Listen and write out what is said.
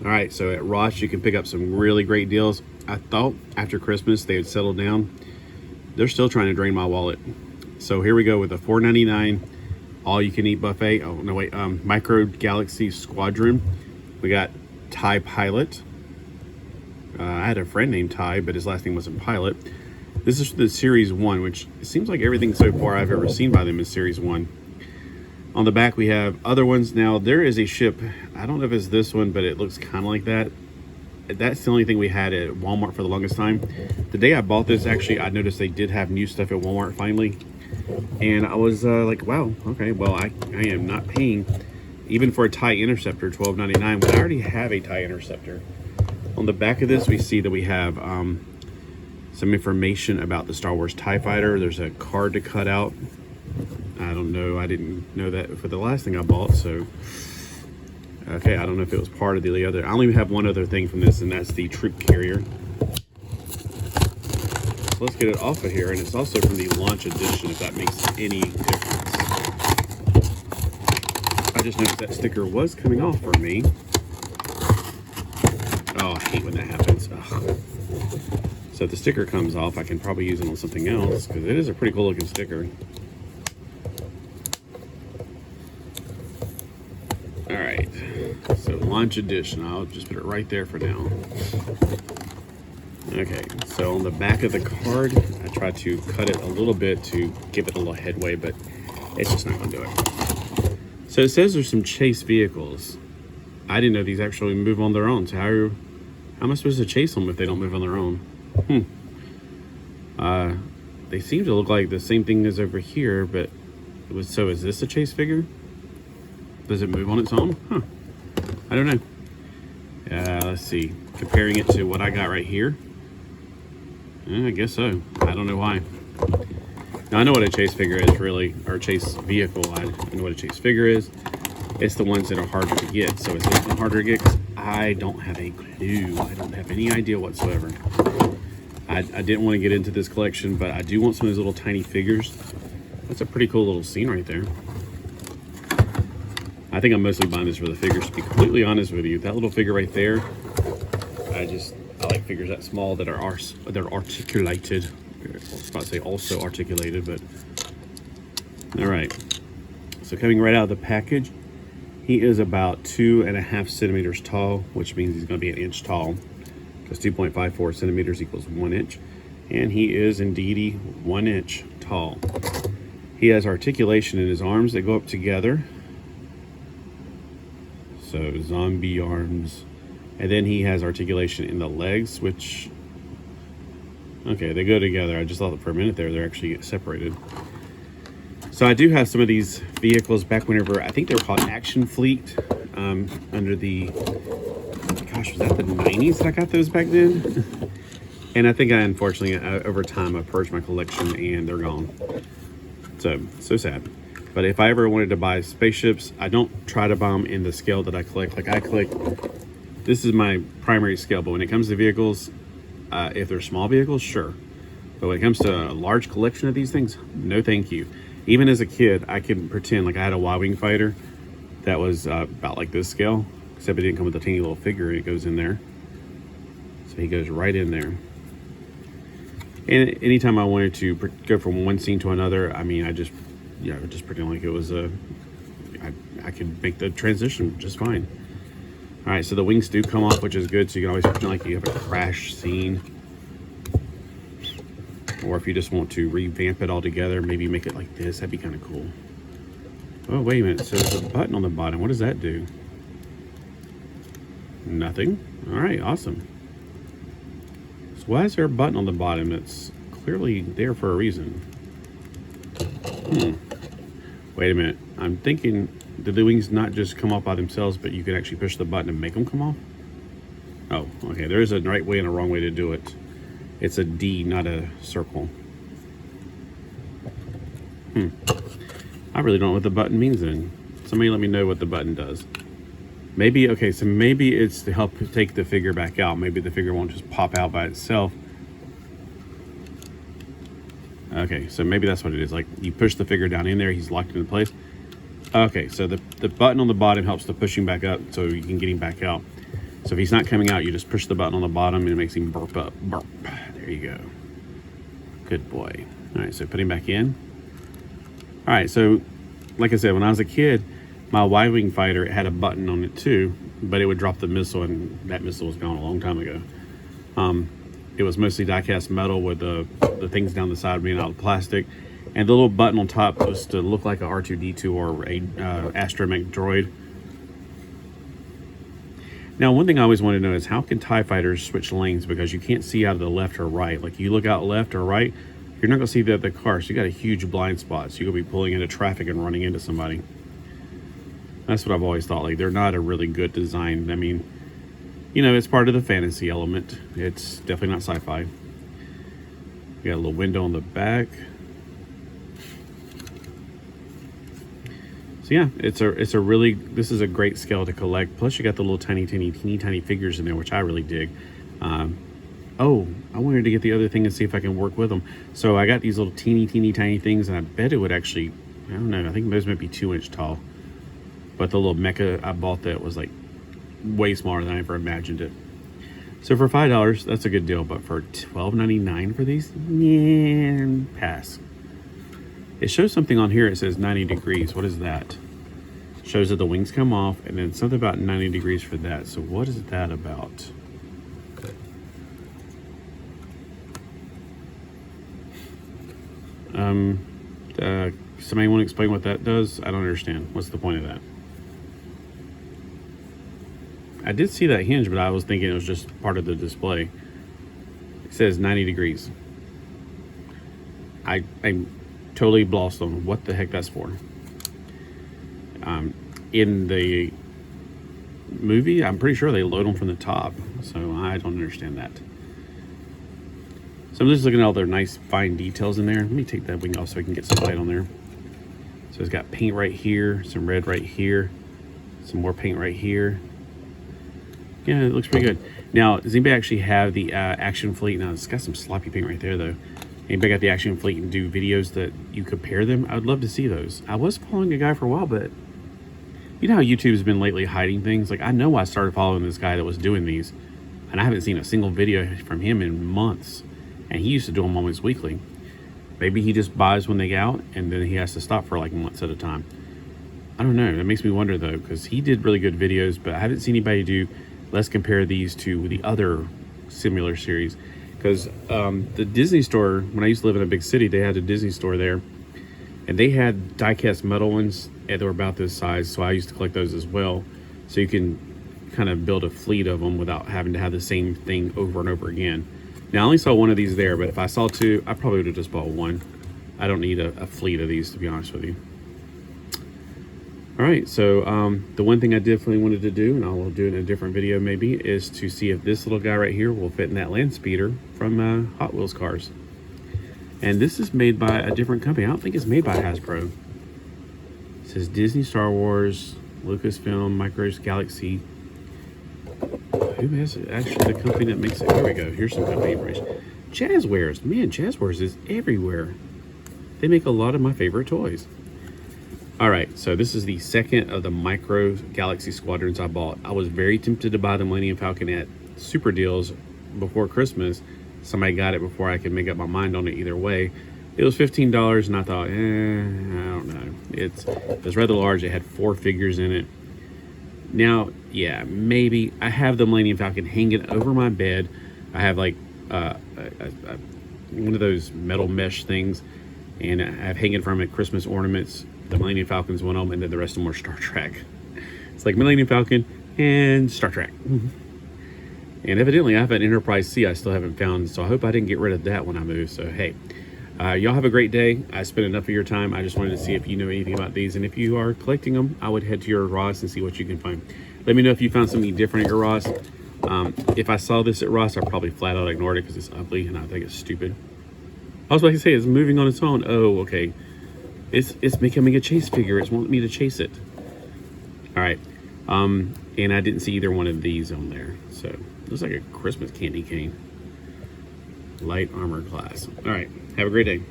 All right, so at Ross, you can pick up some really great deals. I thought after Christmas they would settle down. They're still trying to drain my wallet. So here we go with a $4.99 all-you-can-eat buffet. Oh, no, wait, Micro Galaxy Squadron. We got Thai Pilot. I had a friend named Ty, but his last name wasn't Pilot. This is the Series 1, which it seems like everything so far I've ever seen by them is Series 1. On the back, we have other ones. Now, there is a ship. I don't know if it's this one, but it looks kind of like that. That's the only thing we had at Walmart for the longest time. The day I bought this, actually, I noticed they did have new stuff at Walmart finally. And I was like, wow, okay, well, I am not paying, even for a Thai Interceptor, $12.99, when I already have a Thai Interceptor. On the back of this, we see that we have some information about the Star Wars TIE Fighter. There's a card to cut out. I don't know. I didn't know that for the last thing I bought, so... Okay, I don't know if it was part of the other. I only have one other thing from this, and that's the troop carrier. So let's get it off of here, and it's also from the launch edition, if that makes any difference. I just noticed that sticker was coming off for me. Oh, I hate when that happens. Ugh. So if the sticker comes off, I can probably use it on something else, because it is a pretty cool looking sticker. All right, so launch edition. I'll just put it right there for now. Okay, so on the back of the card, I tried to cut it a little bit to give it a little headway, but it's just not gonna do it. So it says there's some chase vehicles. I didn't know these actually move on their own. So how am I supposed to chase them if they don't move on their own? They seem to look like the same thing as over here, but so is this a chase figure? Does it move on its own? Huh. I don't know. Let's see. Comparing it to what I got right here. I guess so. I don't know why. Now I know what a chase figure is really, or a chase vehicle. I know what a chase figure is. It's the ones that are harder to get. So is this one harder to get? 'Cause I don't have a clue. I don't have any idea whatsoever. I didn't want to get into this collection, but I do want some of those little tiny figures. That's a pretty cool little scene right there. I think I'm mostly buying this for the figures, to be completely honest with you. That little figure right there, I like figures that small that are articulated. I was about to say also articulated, but all right. So coming right out of the package, he is about 2.5 centimeters tall, which means he's going to be an inch tall, because 2.54 centimeters equals 1 inch, and he is indeed 1 inch tall. He has articulation in his arms that go up together. So zombie arms. And then he has articulation in the legs, which, okay, they go together. I just thought for a minute there, they're actually separated. So I do have some of these vehicles back whenever, I think they were called Action Fleet, under the, gosh, was that the 90s that I got those back then? And I think unfortunately, over time, I purged my collection and they're gone. So sad. But if I ever wanted to buy spaceships, I don't try to buy them in the scale that I collect. Like I collect, this is my primary scale, but when it comes to vehicles, if they're small vehicles, sure. But when it comes to a large collection of these things, no thank you. Even as a kid, I could pretend like I had a Y-Wing fighter that was about like this scale, except it didn't come with a tiny little figure. It goes in there. So he goes right in there. And anytime I wanted to go from one scene to another, I mean, I just pretend like it was I could make the transition just fine. All right, so the wings do come off, which is good. So you can always pretend like you have a crash scene. Or if you just want to revamp it all together, maybe make it like this. That'd be kind of cool. Oh, wait a minute. So there's a button on the bottom. What does that do? Nothing. All right, awesome. So why is there a button on the bottom? It's clearly there for a reason. Wait a minute. I'm thinking, did the wings not just come off by themselves, but you can actually push the button and make them come off? Oh, okay. There is a right way and a wrong way to do it. It's a D, not a circle. I really don't know what the button means then. Somebody let me know what the button does. Maybe, okay, so maybe it's to help take the figure back out. Maybe the figure won't just pop out by itself. Okay, so maybe that's what it is. Like you push the figure down in there, he's locked into place. Okay, so the button on the bottom helps to push him back up so you can get him back out. So if he's not coming out, you just push the button on the bottom and it makes him burp up. Burp. There you go. Good boy. All right, so put him back in. All right, so like I said, when I was a kid, my Y-wing fighter had a button on it too, but it would drop the missile, and that missile was gone a long time ago. It was mostly die-cast metal with the things down the side being out of plastic, and the little button on top was to look like a R2-D2 or a astromech droid. Now, one thing I always wanted to know is how can TIE fighters switch lanes, because you can't see out of the left or right. Like, you look out left or right, you're not going to see the car, so you got a huge blind spot, so you're going to be pulling into traffic and running into somebody. That's what I've always thought. Like, they're not a really good design. I mean, you know, it's part of the fantasy element. It's definitely not sci-fi. You got a little window on the back. So yeah, this is a great scale to collect. Plus you got the little teeny tiny figures in there, which I really dig. Oh, I wanted to get the other thing and see if I can work with them. So I got these little teeny tiny things, and I bet it would actually, I don't know, I think those might be 2-inch tall. But the little mecha I bought that was like way smaller than I ever imagined it. So for $5, that's a good deal. But for $12.99 for these, yeah, pass. It shows something on here. It says 90 degrees. What is that? It shows that the wings come off, and then something about 90 degrees for that. So what is that about? Somebody want to explain what that does? I don't understand. What's the point of that? I did see that hinge, but I was thinking it was just part of the display. It says 90 degrees. I'm totally lost on what the heck that's for. In the movie, I'm pretty sure they load them from the top, so I don't understand that. So I'm just looking at all their nice fine details in there. Let me take that wing off so I can get some light on there. So it's got paint right here, some red right here, some more paint right here. Yeah, it looks pretty good. Now, does anybody actually have the Action Fleet? Now, it's got some sloppy paint right there, though. Anybody got the Action Fleet and do videos that you compare them? I would love to see those. I was following a guy for a while, but you know how YouTube's been lately hiding things? Like, I know I started following this guy that was doing these, and I haven't seen a single video from him in months. And he used to do them almost weekly. Maybe he just buys when they get out, and then he has to stop for like months at a time. I don't know. That makes me wonder, though, because he did really good videos, but I haven't seen anybody do, let's compare these to the other similar series. Because the Disney store, when I used to live in a big city, they had a Disney store there, and they had die-cast metal ones, and they were about this size, so I used to collect those as well. So you can kind of build a fleet of them without having to have the same thing over and over again. Now, I only saw one of these there, but if I saw two, I probably would have just bought one. I don't need a fleet of these, to be honest with you. All right, so the one thing I definitely wanted to do, and I'll do it in a different video maybe, is to see if this little guy right here will fit in that land speeder from Hot Wheels cars. And this is made by a different company. I don't think it's made by Hasbro. It says Disney, Star Wars, Lucasfilm, Micros, Galaxy. Who has actually the company that makes it? There we go. Here's some company information. Jazzwares. Man, Jazzwares is everywhere. They make a lot of my favorite toys. All right, so this is the second of the Micro Galaxy Squadrons I bought. I was very tempted to buy the Millennium Falcon at super deals before Christmas. Somebody got it before I could make up my mind on it either way. It was $15, and I thought, I don't know. It was rather large. It had 4 figures in it. Now, yeah, maybe I have the Millennium Falcon hanging over my bed. I have like one of those metal mesh things, and I have hanging from it Christmas ornaments. The Millennium Falcon's one of them, and then the rest of them are Star Trek. It's like Millennium Falcon and Star Trek. And evidently I have an Enterprise C I still haven't found, so I hope I didn't get rid of that when I move. So hey, y'all have a great day. I spent enough of your time. I just wanted to see if you know anything about these, and if you are collecting them, I would head to your Ross and see what you can find. Let me know if you found something different at your Ross. If I saw this at Ross, I probably flat out ignored it because it's ugly and I think it's stupid. I was about to say it's moving on its own. Oh, okay. It's becoming a chase figure. It's wanting me to chase it. All right. And I didn't see either one of these on there. So it looks like a Christmas candy cane. Light armor class. All right. Have a great day.